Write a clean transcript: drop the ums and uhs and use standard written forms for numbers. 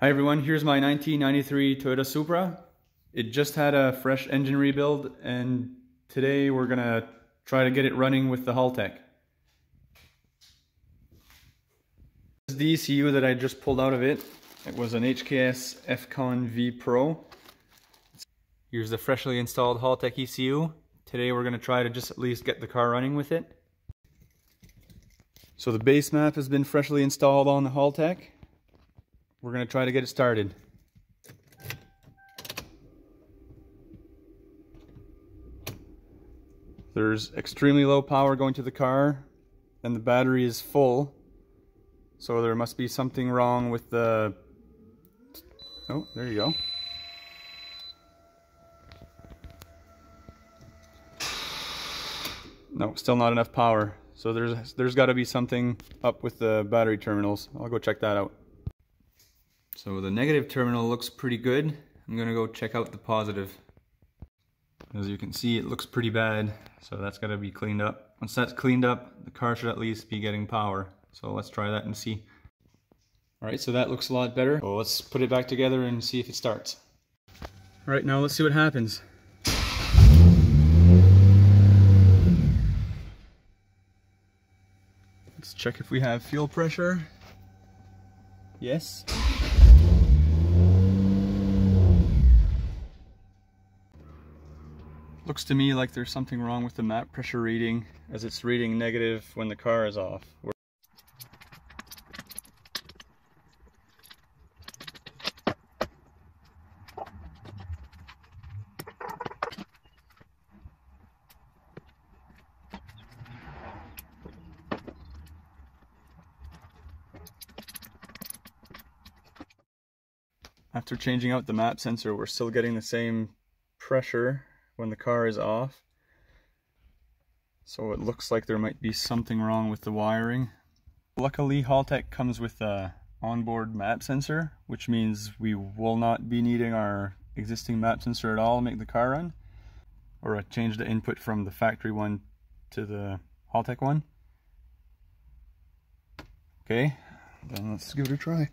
Hi everyone, here's my 1993 Toyota Supra. It just had a fresh engine rebuild and today we're gonna try to get it running with the Haltech. This is the ECU that I just pulled out of it. It was an HKS V Pro. Here's the freshly installed Haltech ECU. Today we're gonna try to just at least get the car running with it. So the base map has been freshly installed on the Haltech. We're going to try to get it started. There's extremely low power going to the car and the battery is full. So there must be something wrong with the... Oh, there you go. No, still not enough power. So there's got to be something up with the battery terminals. I'll go check that out. So the negative terminal looks pretty good. I'm gonna go check out the positive. As you can see, it looks pretty bad, so that's gotta be cleaned up. Once that's cleaned up, the car should at least be getting power. So let's try that and see. Alright, so that looks a lot better. So let's put it back together and see if it starts. Alright, now let's see what happens. Let's check if we have fuel pressure. Yes. Looks to me like there's something wrong with the map pressure reading, as it's reading negative when the car is off. After changing out the map sensor, we're still getting the same pressure when the car is off. So it looks like there might be something wrong with the wiring. Luckily, Haltech comes with a onboard map sensor, which means we will not be needing our existing map sensor at all to make the car run, or change the input from the factory one to the Haltech one. Okay, then let's give it a try.